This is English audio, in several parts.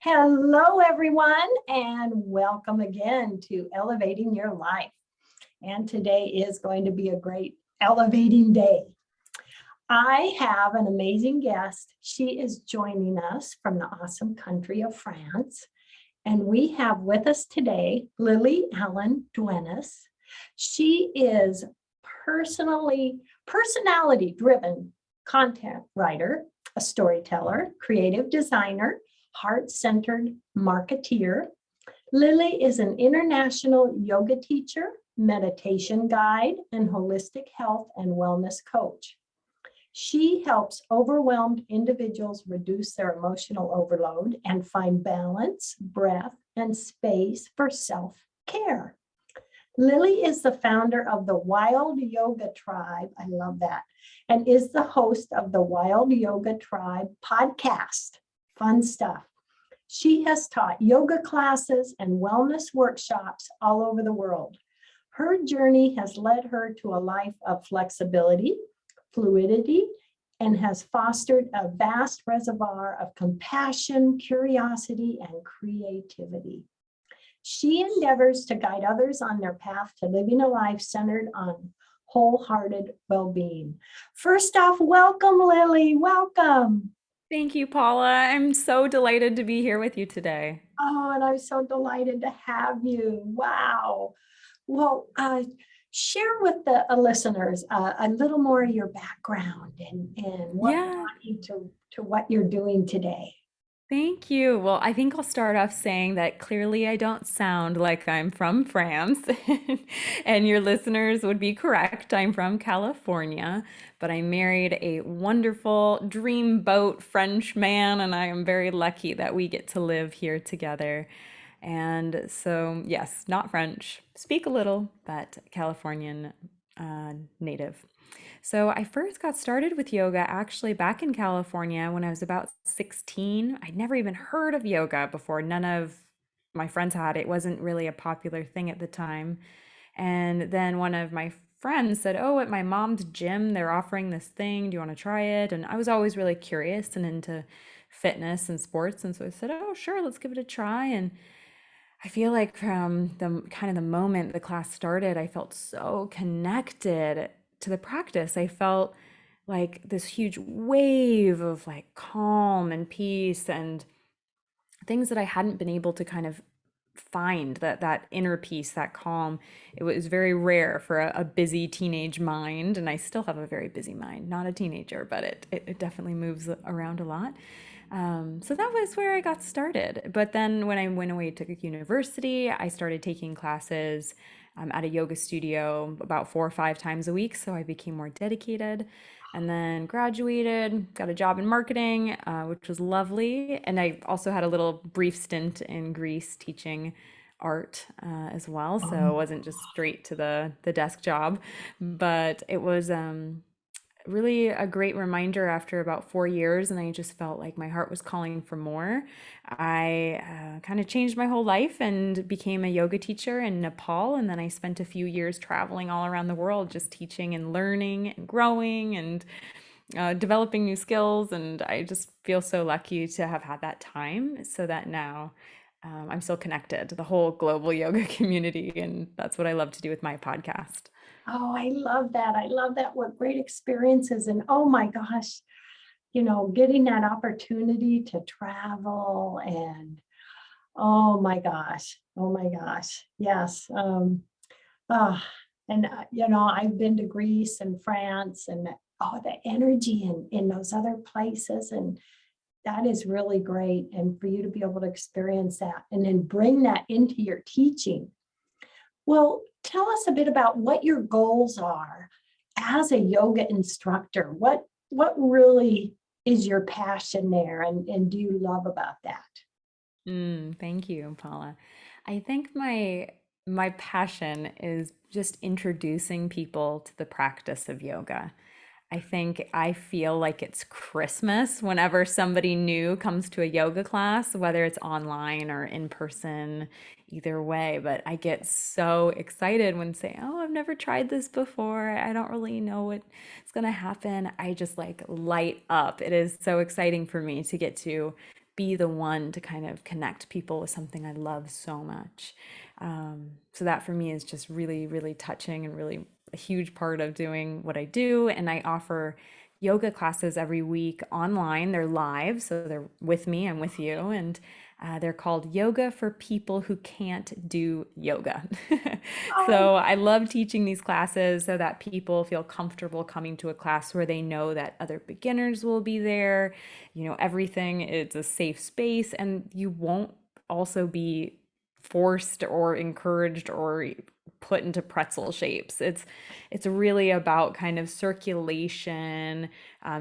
Hello, everyone, and welcome again to Elevating Your Life. And today is going to be a great elevating day. I have an amazing guest. She is joining us from the awesome country of France. And we have with us today Lily Allen-Duenas. She is personality-driven content writer, a storyteller, creative designer, heart-centered marketeer. Lily is an international yoga teacher, meditation guide, and holistic health and wellness coach. She helps overwhelmed individuals reduce their emotional overload and find balance, breath, and space for self-care. Lily is the founder of the Wild Yoga Tribe. I love that. And is the host of the Wild Yoga Tribe podcast. Fun stuff. She has taught yoga classes and wellness workshops all over the world. Her journey has led her to a life of flexibility, fluidity, and has fostered a vast reservoir of compassion, curiosity, and creativity. She endeavors to guide others on their path to living a life centered on wholehearted well-being. First off, welcome, Lily. Welcome. Thank you, Paula. I'm so delighted to be here with you today. Oh, and I'm so delighted to have you. Wow. Well, share with the listeners a little more of your background and what brought you to what you're doing today. Thank you. Well, I think I'll start off saying that clearly I don't sound like I'm from France, and your listeners would be correct. I'm from California, but I married a wonderful dreamboat French man, and I am very lucky that we get to live here together. And so, yes, not French, speak a little, but Californian native. So I first got started with yoga actually back in California when I was about 16. I'd never even heard of yoga before. None of my friends had. It wasn't really a popular thing at the time. And then one of my friends said, "Oh, at my mom's gym, they're offering this thing. Do you want to try it?" And I was always really curious and into fitness and sports. And so I said, "Oh, sure, let's give it a try." And I feel like from the kind of the moment the class started, I felt so connected to the practice. I felt like this huge wave of like calm and peace and things that I hadn't been able to kind of find, that inner peace, that calm. It was very rare for a busy teenage mind, and I still have a very busy mind, not a teenager, but it definitely moves around a lot. So that was where I got started. But then when I went away to university, I started taking classes at a yoga studio about 4 or 5 times a week. So I became more dedicated and then graduated, got a job in marketing, which was lovely. And I also had a little brief stint in Greece teaching art as well. So it wasn't just straight to the desk job, but it was really a great reminder after about 4 years, and I just felt like my heart was calling for more. I kind of changed my whole life and became a yoga teacher in Nepal, and then I spent a few years traveling all around the world just teaching and learning and growing and developing new skills. And I just feel so lucky to have had that time so that now I'm still connected to the whole global yoga community, and that's what I love to do with my podcast. Oh, I love that. I love that. What great experiences. And oh my gosh, getting that opportunity to travel and oh my gosh. Oh my gosh. Yes. Ah, and I've been to Greece and France and oh, the energy in those other places. And that is really great. And for you to be able to experience that and then bring that into your teaching. Well, tell us a bit about what your goals are as a yoga instructor. What really is your passion there and do you love about that? Thank you, Paula. I think my passion is just introducing people to the practice of yoga. I think I feel like it's Christmas whenever somebody new comes to a yoga class, whether it's online or in person, either way. But I get so excited when say, "Oh, I've never tried this before. I don't really know what's gonna happen." I just like light up. It is so exciting for me to get to be the one to kind of connect people with something I love so much. So that for me is just really, really touching and really a huge part of doing what I do. And I offer yoga classes every week online. They're live, so they're with me, I'm with you. And they're called Yoga for People Who Can't Do Yoga. Oh, So I love teaching these classes so that people feel comfortable coming to a class where they know that other beginners will be there. You know, everything is a safe space, and you won't also be forced or encouraged or put into pretzel shapes. It's really about kind of circulation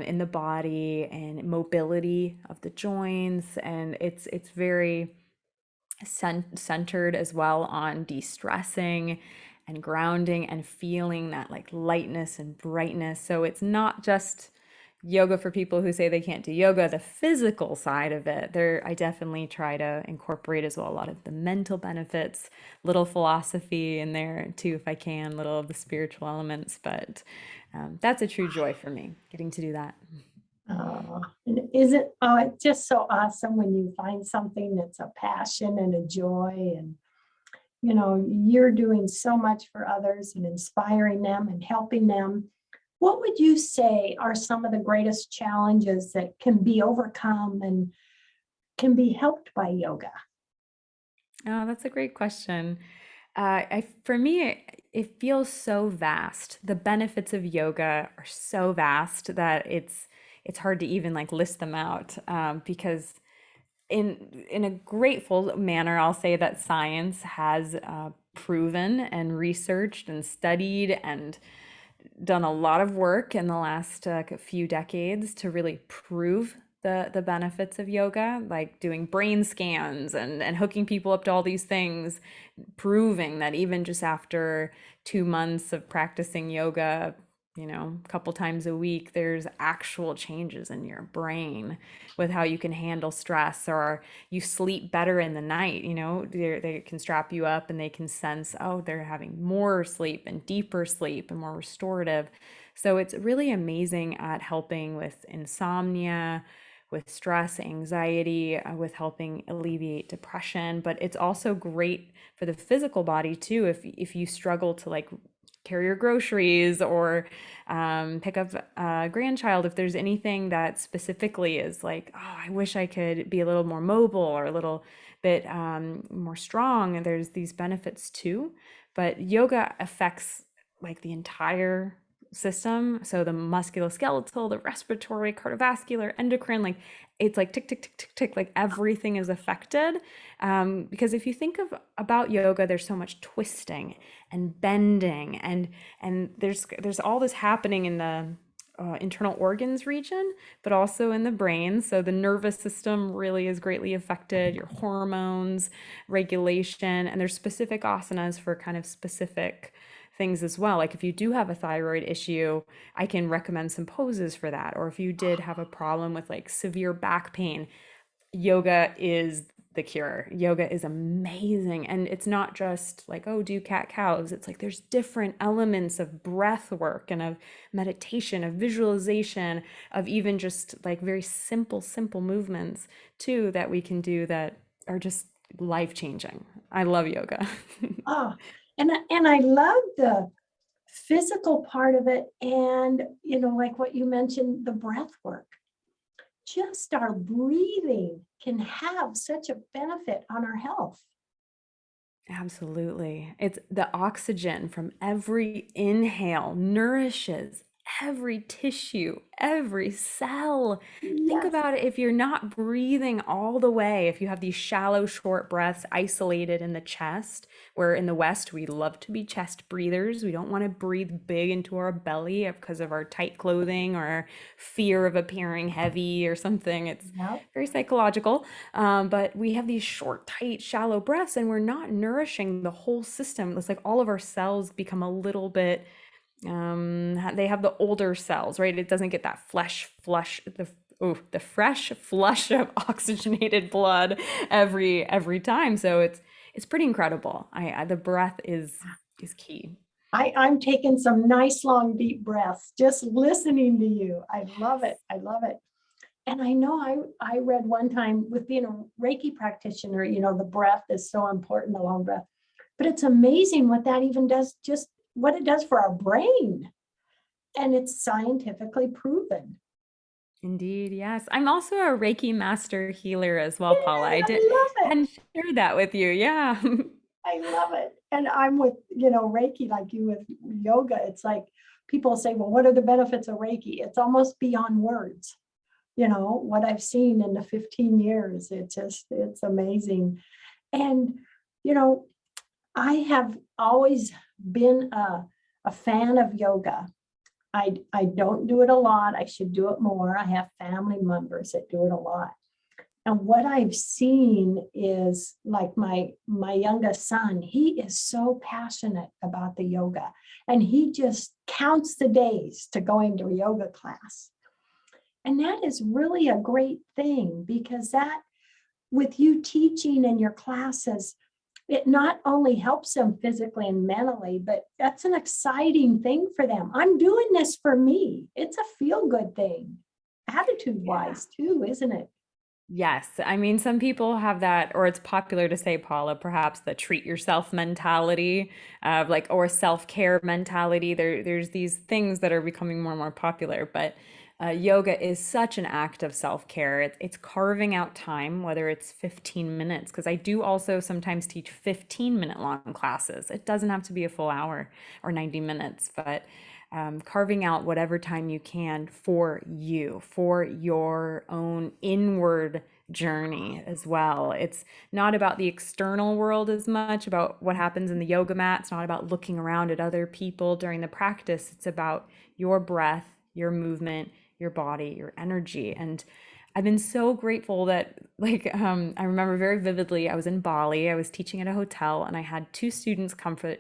in the body and mobility of the joints, and it's very centered as well on de-stressing and grounding and feeling that like lightness and brightness. So it's not just yoga for people who say they can't do yoga, the physical side of it. There, I definitely try to incorporate as well a lot of the mental benefits, little philosophy in there too, if I can, little of the spiritual elements. But that's a true joy for me, getting to do that. and is it, oh, it's just so awesome when you find something that's a passion and a joy, and you're doing so much for others and inspiring them and helping them. What would you say are some of the greatest challenges that can be overcome and can be helped by yoga? Oh, that's a great question. For me, it feels so vast. The benefits of yoga are so vast that it's hard to even like list them out, because in a grateful manner, I'll say that science has proven and researched and studied and done a lot of work in the last few decades to really prove the benefits of yoga, like doing brain scans and hooking people up to all these things, proving that even just after 2 months of practicing yoga, a couple times a week, there's actual changes in your brain with how you can handle stress, or you sleep better in the night. They can strap you up and they can sense, oh, they're having more sleep and deeper sleep and more restorative. So it's really amazing at helping with insomnia, with stress, anxiety, with helping alleviate depression. But it's also great for the physical body too. If you struggle to like carry your groceries or pick up a grandchild, if there's anything that specifically is like, oh, I wish I could be a little more mobile or a little bit more strong, and there's these benefits too. But yoga affects like the entire system. So the musculoskeletal, the respiratory, cardiovascular, endocrine, like it's like tick, tick, tick, tick, tick, like everything is affected. Because if you think of about yoga, there's so much twisting and bending, and there's all this happening in the internal organs region, but also in the brain. So the nervous system really is greatly affected, your hormones, regulation, and there's specific asanas for kind of specific things as well. Like if you do have a thyroid issue, I can recommend some poses for that. Or if you did have a problem with like severe back pain, yoga is the cure. Yoga is amazing. And it's not just like, oh, do cat cows. It's like there's different elements of breath work and of meditation, of visualization, of even just like very simple, simple movements too that we can do that are just life changing. I love yoga. Oh, and I love the physical part of it, and like what you mentioned, the breath work. Just our breathing can have such a benefit on our health. Absolutely. It's the oxygen from every inhale nourishes every tissue, every cell. Think Yes. about it, if you're not breathing all the way, if you have these shallow, short breaths isolated in the chest, where in the West we love to be chest breathers. We don't want to breathe big into our belly because of our tight clothing or our fear of appearing heavy or something. It's Yep. very psychological. But we have these short, tight, shallow breaths, and we're not nourishing the whole system. It's like all of our cells become a little bit, they have the older cells, right? It doesn't get that the fresh flush of oxygenated blood every time. So it's pretty incredible. The breath is key. I'm taking some nice long deep breaths just listening to you. I love it. I love it. And I know I read one time with being a Reiki practitioner, the breath is so important, the long breath. But it's amazing what that even does, just what it does for our brain. And it's scientifically proven. Indeed, yes. I'm also a Reiki master healer as well, Paula. Yay, I love it. Hadn't shared that with you. Yeah. I love it. And I'm with, Reiki, like you with yoga. It's like people say, well, what are the benefits of Reiki? It's almost beyond words. What I've seen in the 15 years, it's amazing. And, you know, I have always been a fan of yoga. I don't do it a lot. I should do it more. I have family members that do it a lot. And what I've seen is like my youngest son, he is so passionate about the yoga, and he just counts the days to going to a yoga class. And that is really a great thing, because that, with you teaching in your classes, it not only helps them physically and mentally, but that's an exciting thing for them. I'm doing this for me. It's a feel good thing, attitude wise too, isn't it? Yes. I mean, some people have that, or it's popular to say, Paula, perhaps the treat yourself mentality, like, or self-care mentality. There's these things that are becoming more and more popular, but yoga is such an act of self-care. It's carving out time, whether it's 15 minutes, because I do also sometimes teach 15-minute long classes. It doesn't have to be a full hour or 90 minutes, but carving out whatever time you can for you, for your own inward journey as well. It's not about the external world as much, about what happens in the yoga mat. It's not about looking around at other people during the practice. It's about your breath, your movement, your body, your energy. And I've been so grateful that, like, I remember very vividly, I was in Bali, I was teaching at a hotel, and I had two students come for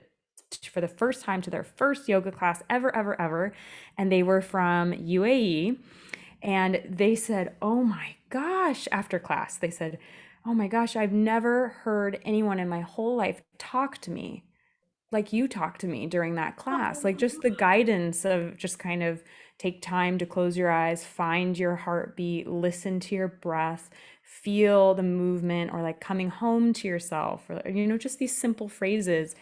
the first time to their first yoga class ever. And they were from UAE. And they said, oh my gosh, after class, they said, oh my gosh, I've never heard anyone in my whole life talk to me like you talked to me during that class. Like, just the guidance of just kind of take time to close your eyes, find your heartbeat, listen to your breath, feel the movement, or like coming home to yourself, or just these simple phrases.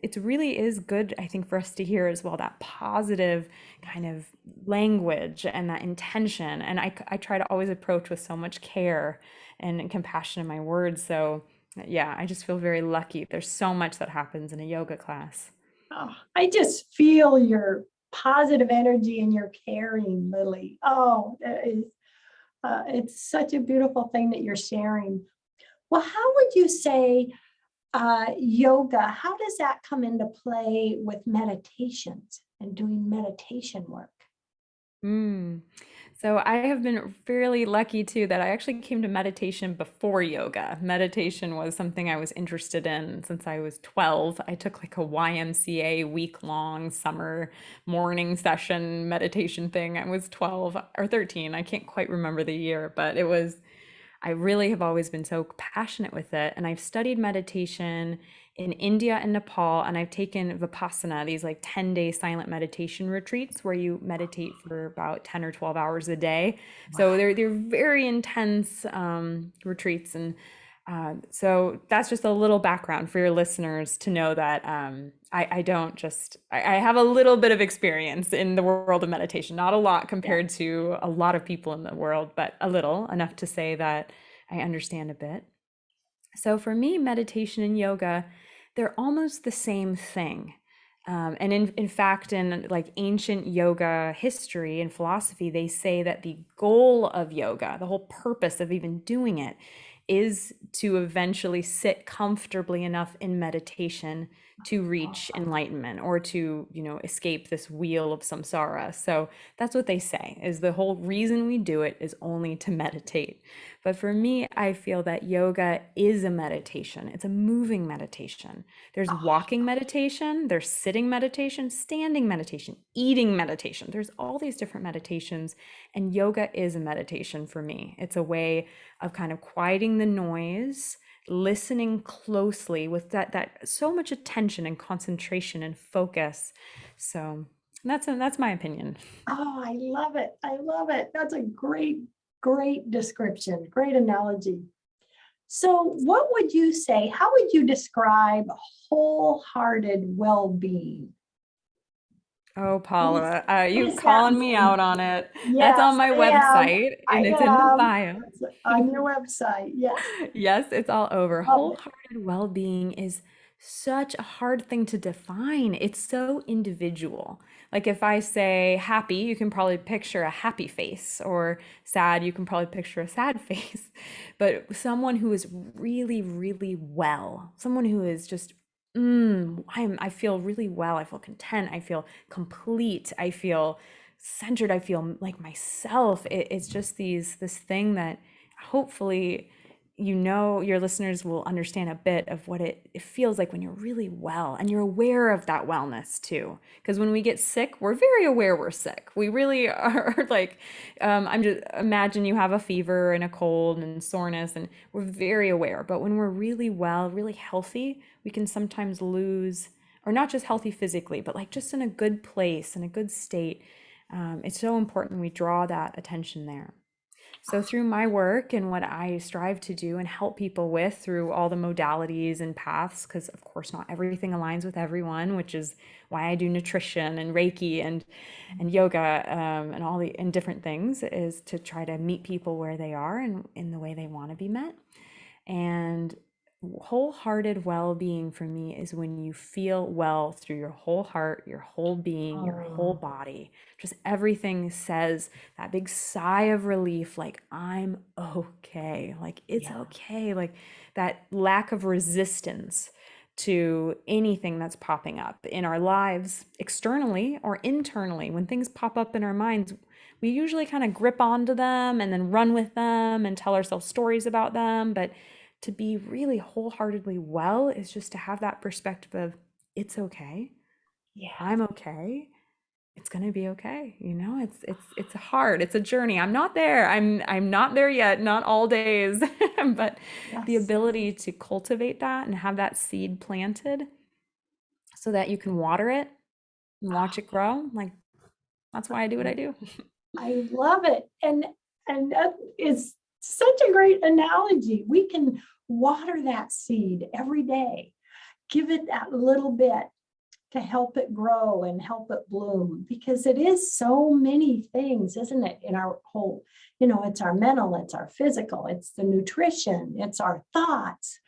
It really is good, I think, for us to hear as well, that positive kind of language and that intention. And I try to always approach with so much care and compassion in my words. So yeah, I just feel very lucky. There's so much that happens in a yoga class. Oh, I just feel your positive energy and your caring, Lily. Oh, that is, it's such a beautiful thing that you're sharing. Well, how would you say yoga, how does that come into play with meditations and doing meditation work? Mm. So I have been fairly lucky too that I actually came to meditation before yoga. Meditation was something I was interested in since I was 12. I took like a YMCA week-long summer morning session meditation thing. I was 12 or 13. I can't quite remember the year, but I really have always been so passionate with it. And I've studied meditation in India and Nepal, and I've taken Vipassana, these like 10-day silent meditation retreats where you meditate for about 10 or 12 hours a day. So they're very intense retreats. And so that's just a little background for your listeners to know that I don't just, I have a little bit of experience in the world of meditation, not a lot Yeah. compared to a lot of people in the world, but a little, enough to say that I understand a bit. So for me, meditation and yoga, they're almost the same thing. And in fact, in like ancient yoga history and philosophy, they say that the goal of yoga, the whole purpose of even doing it, is to eventually sit comfortably enough in meditation to reach enlightenment, or to, escape this wheel of samsara. So that's what they say, is the whole reason we do it is only to meditate. But for me, I feel that yoga is a meditation. It's a moving meditation. There's walking meditation, there's sitting meditation, standing meditation, eating meditation. There's all these different meditations, and yoga is a meditation for me. It's a way of kind of quieting the noise, listening closely with that so much attention and concentration and focus. So that's my opinion. Oh, I love it. I love it. That's a great Great description, great analogy. So what would you say, how would you describe wholehearted well-being? Oh, Paula, What you does that calling me mean? out on it. That's on Yes, my I am. website I and it's in the am. bio. It's on your website. Yes. Yes, it's all over. Love it. Wholehearted well-being is such a hard thing to define. It's so individual. Like if I say happy, you can probably picture a happy face, or sad, you can probably picture a sad face. But someone who is really, really well, someone who is just, I feel really well. I feel content. I feel complete. I feel centered. I feel like myself. It's just this thing that hopefully your listeners will understand a bit of what it feels like when you're really well and you're aware of that wellness too. Because when we get sick, we're very aware we're sick. We really are like, I'm just imagine you have a fever and a cold and soreness, and we're very aware. But when we're really well, really healthy, we can sometimes lose, or not just healthy physically, but like just in a good place, in a good state. It's so important we draw that attention there. So, through my work and what I strive to do and help people with through all the modalities and paths, because of course not everything aligns with everyone, which is why I do nutrition and Reiki and yoga, and all the and different things, is to try to meet people where they are and in the way they want to be met. And wholehearted well-being for me is when you feel well through your whole heart, your whole being, your whole Oh, body. Just everything says that big sigh of relief, like I'm okay, like it's yeah. okay, like that lack of resistance to anything that's popping up in our lives, externally or internally. When things pop up in our minds, we usually kind of grip onto them and then run with them and tell ourselves stories about them. But to be really wholeheartedly well is just to have that perspective of it's okay. Yeah. I'm okay. It's going to be okay. It's hard. It's a journey. I'm not there. I'm not there yet, not all days. But the Yes. ability to cultivate that and have that seed planted so that you can water it and watch it grow, like that's why I do what I do. I love it. And that is such a great analogy. We can water that seed every day. Give it that little bit to help it grow and help it bloom, because it is so many things, isn't it? In our whole, it's our mental, it's our physical, it's the nutrition, it's our thoughts.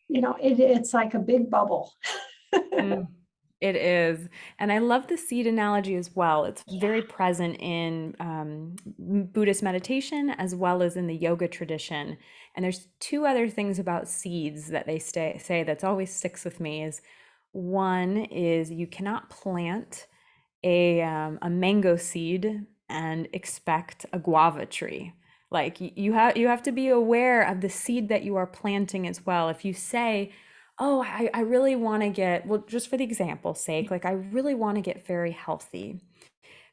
It's like a big bubble. Mm, it is. And I love the seed analogy as well. It's very Yeah. present in Buddhist meditation as well as in the yoga tradition. And there's two other things about seeds that they say that's always sticks with me is one is you cannot plant a mango seed and expect a guava tree. Like you have to be aware of the seed that you are planting as well. If you say, oh, I really want to get, well, just for the example's sake, like I really want to get very healthy.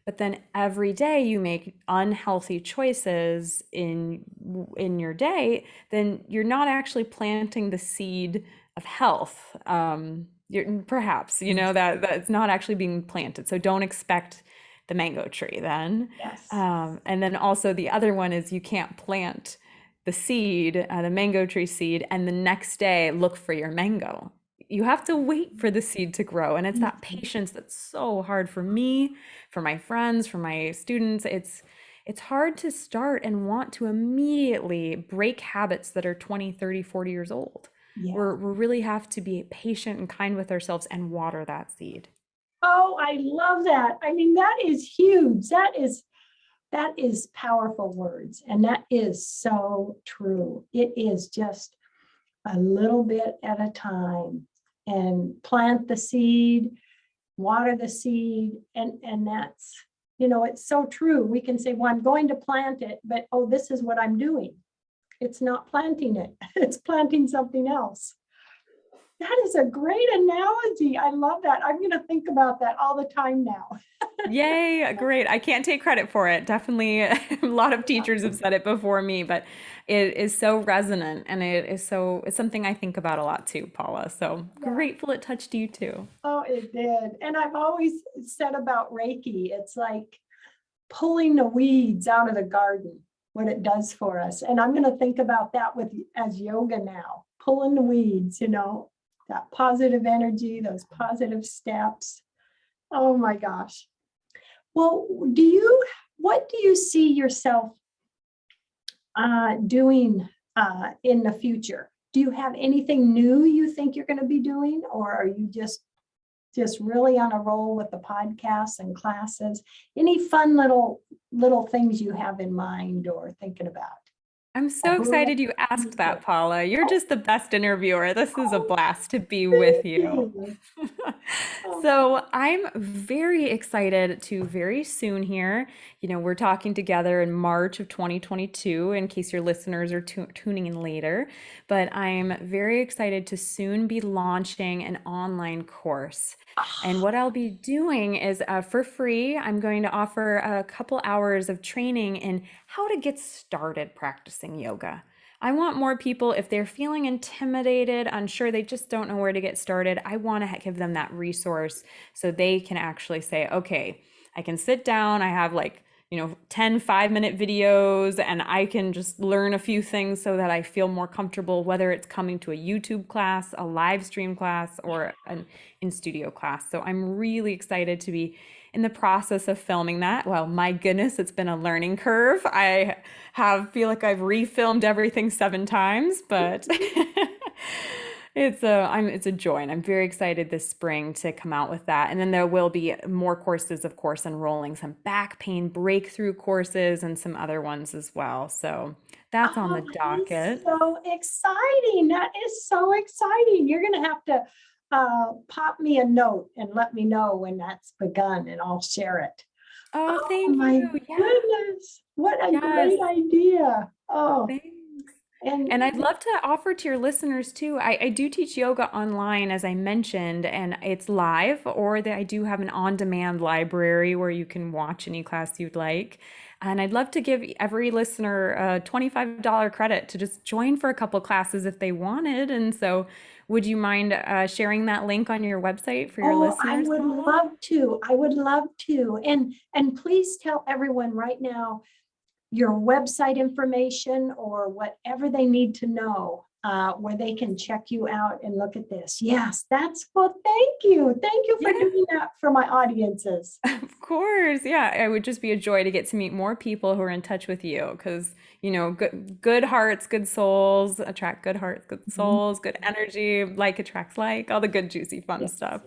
But then every day you make unhealthy choices in your day, then you're not actually planting the seed of health. You're, perhaps, that's not actually being planted. So don't expect the mango tree then. Yes. And then also the other one is you can't plant the seed, the mango tree seed, and the next day look for your mango. You have to wait for the seed to grow. And it's that patience that's so hard for me, for my friends, for my students. It's hard to start and want to immediately break habits that are 20, 30, 40 years old. Yes. We really have to be patient and kind with ourselves and water that seed. Oh, I love that. I mean, that is huge. That is powerful words. And that is so true. It is just a little bit at a time, and plant the seed, water the seed. And that's, it's so true. We can say, well, I'm going to plant it, but oh, this is what I'm doing. It's not planting it. It's planting something else. That is a great analogy. I love that. I'm going to think about that all the time now. Yay, great. I can't take credit for it. Definitely a lot of teachers have said it before me, but it is so resonant and it's something I think about a lot too, Paula. So Yeah. grateful it touched you too. Oh, it did. And I've always said about Reiki, it's like pulling the weeds out of the garden. what it does for us. And I'm going to think about that as yoga now, pulling the weeds, that positive energy, those positive steps. Oh my gosh. Well, what do you see yourself doing in the future? Do you have anything new you think you're going to be doing, or are you just really on a roll with the podcasts and classes? Any fun little things you have in mind or thinking about? I'm so excited you asked that, Paula. You're just the best interviewer. This is a blast to be with you. So I'm very excited to very soon here. We're talking together in March of 2022, in case your listeners are tuning in later. But I'm very excited to soon be launching an online course. And what I'll be doing is for free, I'm going to offer a couple hours of training in how to get started practicing yoga. I want more people, if they're feeling intimidated, unsure, they just don't know where to get started, I want to give them that resource so they can actually say, okay, I can sit down, I have 10 5-minute videos, and I can just learn a few things so that I feel more comfortable, whether it's coming to a YouTube class, a live stream class, or an in-studio class. So I'm really excited to be in the process of filming that. Well, my goodness, it's been a learning curve. I feel like I've refilmed everything 7 times, but it's a joy, and I'm very excited this spring to come out with that. And then there will be more courses, of course, enrolling some back pain breakthrough courses and some other ones as well. So that's on the docket. So exciting. That is so exciting. You're going to have to pop me a note and let me know when that's begun, and I'll share it. Oh, thank my you. goodness. What a great idea. Oh, thanks. And I'd love to offer to your listeners too. I do teach yoga online, as I mentioned, and it's live, or I do have an on-demand library where you can watch any class you'd like. And I'd love to give every listener a $25 credit to just join for a couple classes if they wanted. And so would you mind sharing that link on your website for your listeners? I would love to. I would love to. And please tell everyone right now your website information or whatever they need to know, where they can check you out and look at this. Yes, well, thank you. Thank you for doing that for my audiences. Of course. Yeah, it would just be a joy to get to meet more people who are in touch with you, because, good hearts, good souls attract good hearts, good souls, good energy, like attracts like, all the good, juicy, fun stuff.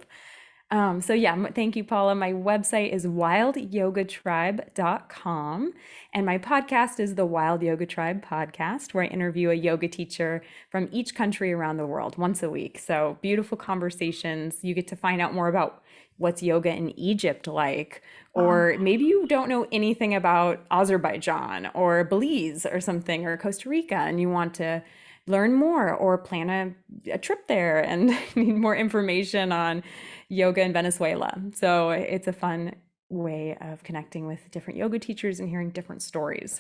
So yeah, thank you, Paula. My website is wildyogatribe.com, and my podcast is the Wild Yoga Tribe podcast, where I interview a yoga teacher from each country around the world once a week. So beautiful conversations. You get to find out more about what's yoga in Egypt like, or maybe you don't know anything about Azerbaijan or Belize or something, or Costa Rica, and you want to learn more or plan a trip there and need more information on yoga in Venezuela. So it's a fun way of connecting with different yoga teachers and hearing different stories.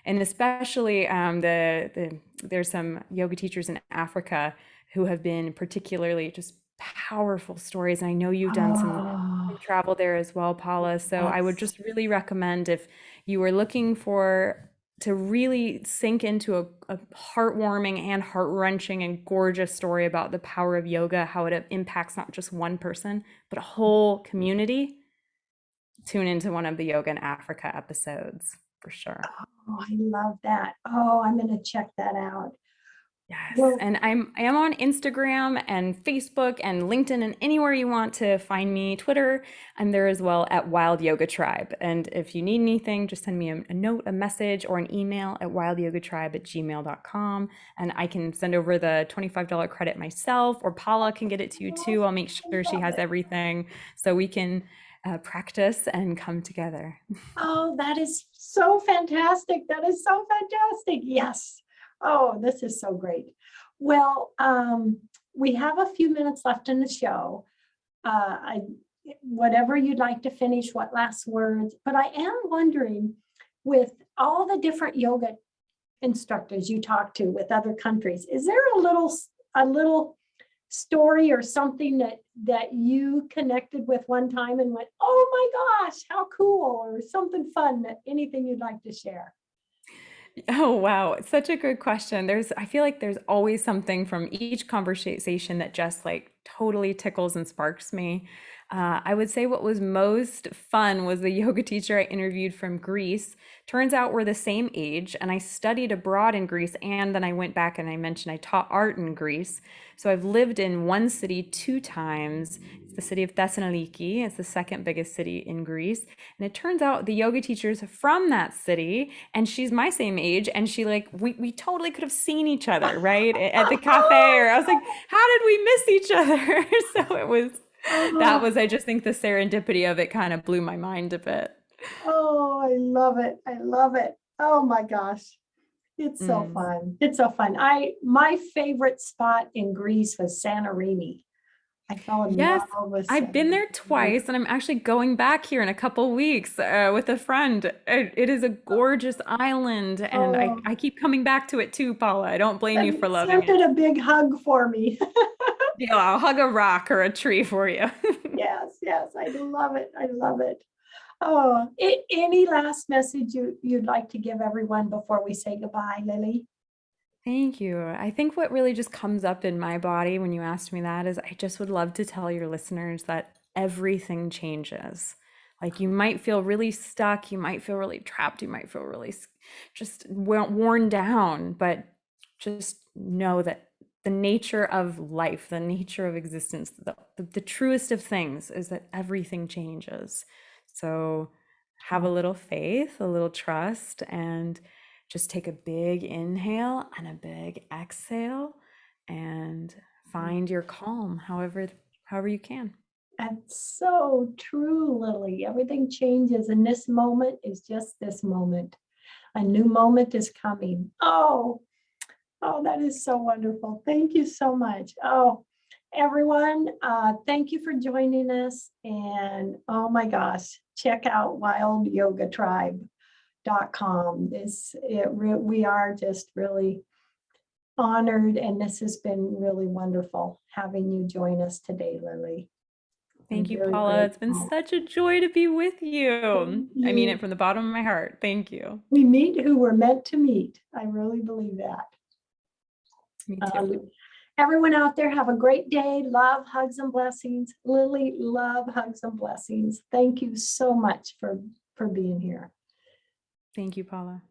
And especially there's some yoga teachers in Africa who have been particularly just powerful stories. And I know you've done some travel there as well, Paula. So I would just really recommend, if you were looking to really sink into a heartwarming and heart-wrenching and gorgeous story about the power of yoga, how it impacts not just one person, but a whole community, tune into one of the Yoga in Africa episodes for sure. Oh, I love that. Oh, I'm going to check that out. Yes. And I am on Instagram and Facebook and LinkedIn, and anywhere you want to find me. Twitter, I'm there as well at Wild Yoga Tribe. And if you need anything, just send me a note, a message, or an email at wildyogatribe@gmail.com. And I can send over the $25 credit myself, or Paula can get it to you too. I'll make sure she has everything so we can practice and come together. Oh, that is so fantastic. That is so fantastic. Yes. Oh, this is so great. Well, we have a few minutes left in the show. Whatever you'd like to finish, what last words, but I am wondering, with all the different yoga instructors you talk to with other countries, is there a little story or something that you connected with one time and went, oh my gosh, how cool, or something fun, anything you'd like to share? Oh, wow. It's such a good question. I feel like there's always something from each conversation that just like totally tickles and sparks me. I would say what was most fun was the yoga teacher I interviewed from Greece. Turns out we're the same age, and I studied abroad in Greece, and then I went back and I mentioned I taught art in Greece. So I've lived in one city two times. It's the city of Thessaloniki. It's the second biggest city in Greece. And it turns out the yoga teacher's from that city, and she's my same age. And she like, we totally could have seen each other, right? At the cafe. Or I was like, how did we miss each other? So that Oh, was, I just think the serendipity of it kind of blew my mind a bit. oh, I love it. I love it. Oh my gosh. It's so Mm. fun. It's so fun. My favorite spot in Greece was Santorini. I fell in Yes, love with I've been there Santorini. twice, and I'm actually going back here in a couple weeks with a friend. It is a gorgeous island, and Oh, I keep coming back to it too, Paula. I don't blame you for loving sent it. it a big hug for me. Yeah, I'll hug a rock or a tree for you. Yes, yes, I love it. I love it. Oh, any last message you'd like to give everyone before we say goodbye, Lily? Thank you. I think what really just comes up in my body when you asked me that is I just would love to tell your listeners that everything changes. Like you might feel really stuck, you might feel really trapped, you might feel really just worn down, but just know that the nature of life, the nature of existence, the truest of things is that everything changes. So have a Oh, little faith, a little trust, and just take a big inhale and a big exhale and find your calm however you can. that's so true, Lily. Everything changes, and this moment is just this moment. A new moment is coming. Oh, that is so wonderful. Thank you so much. Oh, everyone, thank you for joining us. And oh my gosh, check out wildyogatribe.com. We are just really honored, and this has been really wonderful having you join us today, Lily. I'm Thank you, very Paula. It's been grateful. such a joy to be with Thank you. I mean it you. from the bottom of my heart. Thank you. We meet who we're meant to meet. I really believe that. Me too. Um, Everyone out there, have a great day. Love, hugs, and blessings. Lily, love, hugs, and blessings. Thank you so much for being here. Thank you, Paula.